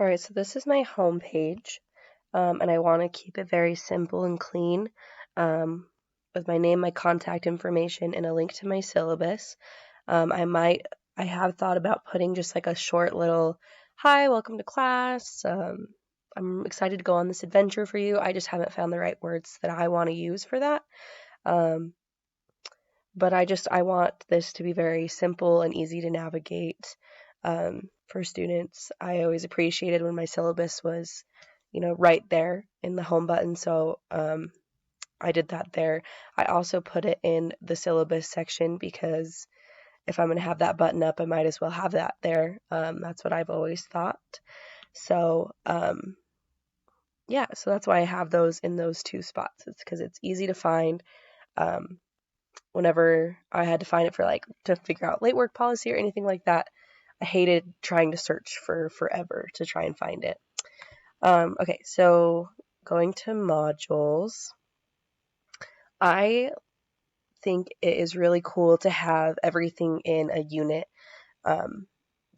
All right, so this is my home page, and I want to keep it very simple and clean, with my name, my contact information, and a link to my syllabus. I have thought about putting just like a short little, hi, welcome to class. I'm excited to go on this adventure for you. I just haven't found the right words that I want to use for that. But I want this to be very simple and easy to navigate for students. I always appreciated when my syllabus was, right there in the home button. So I did that there. I also put it in the syllabus section because if I'm going to have that button up, I might as well have that there. That's what I've always thought. So, yeah, so that's why I have those in those two spots. It's because it's easy to find. Whenever I had to find it for to figure out late work policy or anything like that, I hated trying to search for forever to try and find it. Okay, so going to modules, I think it is really cool to have everything in a unit.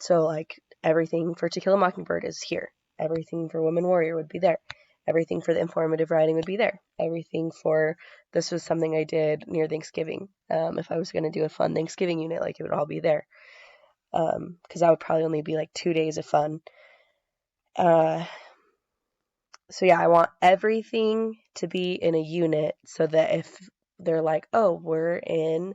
So everything for To Kill a Mockingbird is here. Everything for Woman Warrior would be there. Everything for the informative writing would be there. Everything for, this was something I did near Thanksgiving. If I was going to do a fun Thanksgiving unit, it would all be there. Because that would probably only be 2 days of fun. So yeah, I want everything to be in a unit so that if they're like, oh, we're in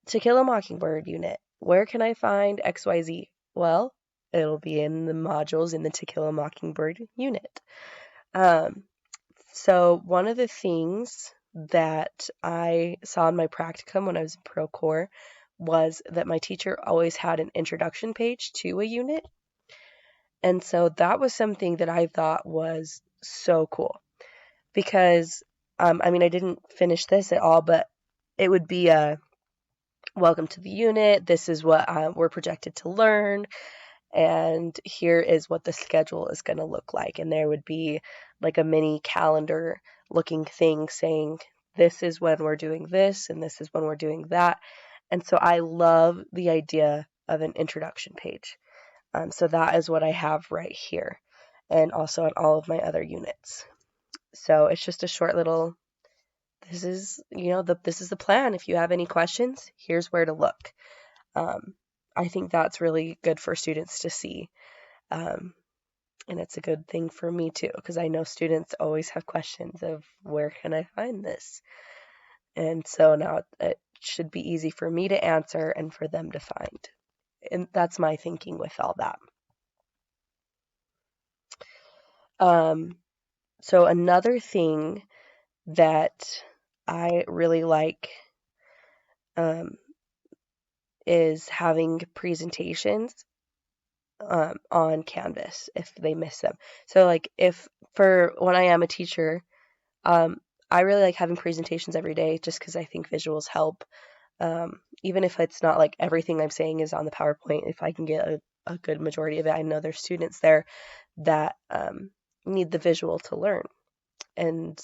To Kill a Mockingbird unit, where can I find XYZ? Well, it'll be in the modules in the To Kill a Mockingbird unit. So one of the things that I saw in my practicum when I was in Procore was that my teacher always had an introduction page to a unit. And so that was something that I thought was so cool because, I didn't finish this at all, but it would be a welcome to the unit. This is what we're projected to learn. And here is what the schedule is going to look like. And there would be a mini calendar looking thing saying, this is when we're doing this, and this is when we're doing that. And so I love the idea of an introduction page. So that is what I have right here, and also on all of my other units. So it's just a short little, this is the plan. If you have any questions, here's where to look. I think that's really good for students to see. And it's a good thing for me too, because I know students always have questions of where can I find this? And so now it should be easy for me to answer and for them to find. And that's my thinking with all that. So another thing that I really like is having presentations on Canvas if they miss them. So if for when I am a teacher, I really like having presentations every day just because I think visuals help. Even if it's not everything I'm saying is on the PowerPoint, if I can get a good majority of it, I know there's students there that need the visual to learn. And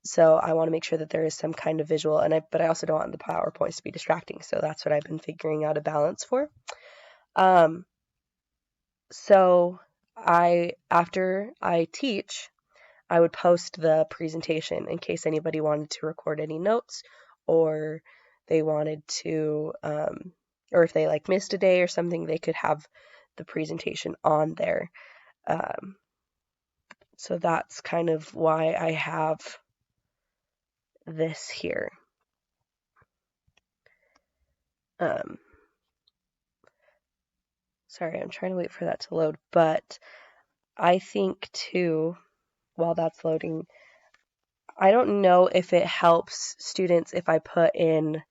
so I want to make sure that there is some kind of visual, but I also don't want the PowerPoints to be distracting. So that's what I've been figuring out a balance for. So after I teach, I would post the presentation in case anybody wanted to record any notes, or they wanted to, or if they missed a day or something, they could have the presentation on there. So that's kind of why I have this here. Sorry, I'm trying to wait for that to load, but I think too, while that's loading, I don't know if it helps students if I put in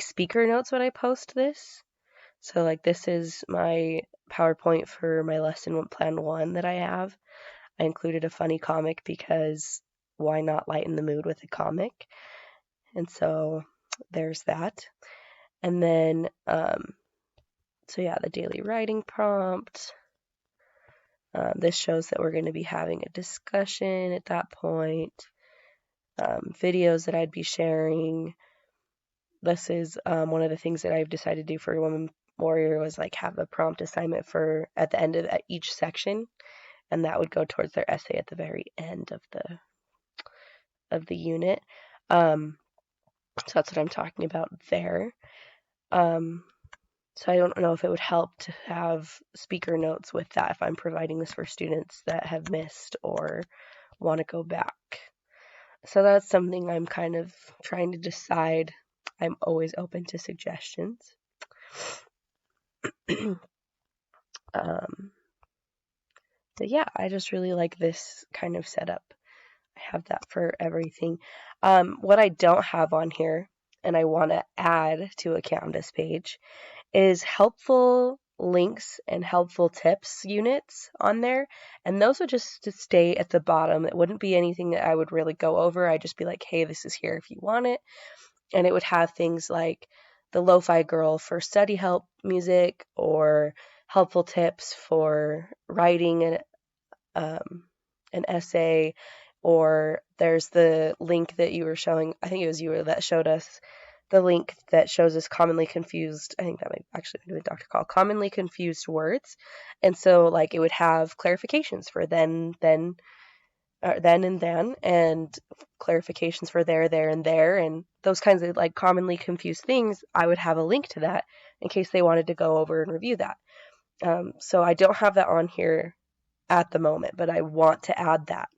speaker notes when I post this. So this is my PowerPoint for my lesson plan 1 that I have. I included a funny comic because why not lighten the mood with a comic? And so there's that. And then, so yeah, the daily writing prompt. This shows that we're going to be having a discussion at that point. Videos that I'd be sharing. This is one of the things that I've decided to do for Warrior was like have a prompt assignment for at the end of each section, and that would go towards their essay at the very end of the unit. So that's what I'm talking about there. So I don't know if it would help to have speaker notes with that if I'm providing this for students that have missed or want to go back. So that's something I'm kind of trying to decide. I'm always open to suggestions. But yeah, I just really like this kind of setup. I have that for everything. What I don't have on here, and I want to add to a Canvas page, is helpful links and helpful tips units on there. And those would just stay at the bottom. It wouldn't be anything that I would really go over. I'd just be like, hey, this is here if you want it. And it would have things like the Lo-Fi Girl for study help music, or helpful tips for writing an essay, or there's the link that you were showing, I think it was you that showed us the link that shows us commonly confused, I think that might actually be Dr. Call, commonly confused words. And so like it would have clarifications for then, and then, and clarifications for there, and there, and those kinds of like commonly confused things. I would have a link to that in case they wanted to go over and review that. So I don't have that on here at the moment, but I want to add that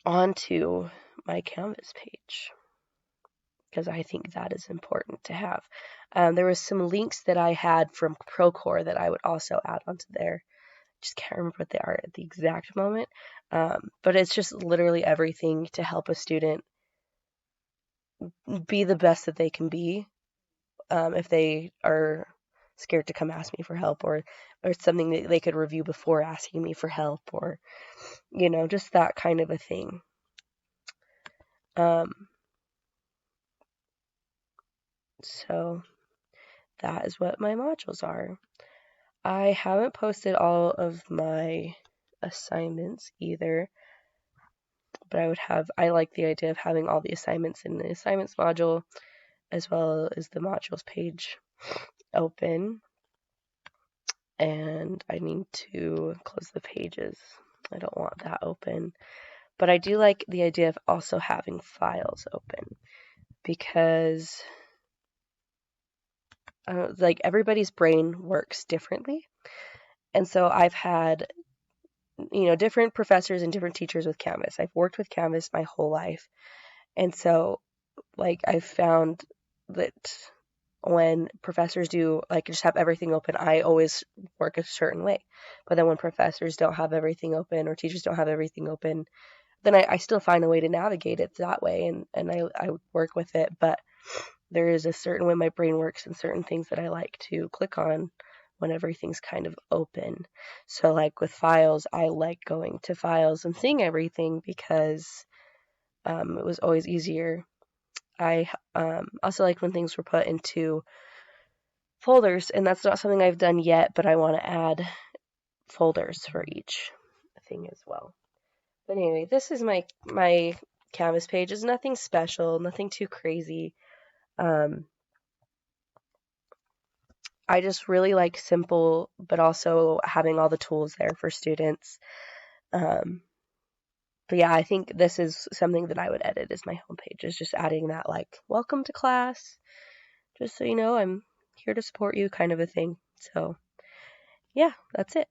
onto my Canvas page because I think that is important to have. There was some links that I had from Procore that I would also add onto there. Just can't remember what they are at the exact moment, but it's just literally everything to help a student be the best that they can be. If they are scared to come ask me for help, or something that they could review before asking me for help, or just that kind of a thing. So that is what my modules are. I haven't posted all of my assignments either, but I like the idea of having all the assignments in the assignments module as well as the modules page open. And I need to close the pages. I don't want that open. But I do like the idea of also having files open, because like everybody's brain works differently. And so I've had, different professors and different teachers with Canvas. I've worked with Canvas my whole life. And so like I've found that when professors do like just have everything open, I always work a certain way. But then when professors don't have everything open, or teachers don't have everything open, then I still find a way to navigate it that way, and I work with it. But there is a certain way my brain works and certain things that I like to click on when everything's kind of open. So like with files, I like going to files and seeing everything because it was always easier. I also like when things were put into folders, and that's not something I've done yet, but I want to add folders for each thing as well. But anyway, this is my Canvas page. It's nothing special, nothing too crazy. I just really like simple, but also having all the tools there for students. But yeah, I think this is something that I would edit as my homepage, is just adding that like, welcome to class, just so you know I'm here to support you kind of a thing. So yeah, that's it.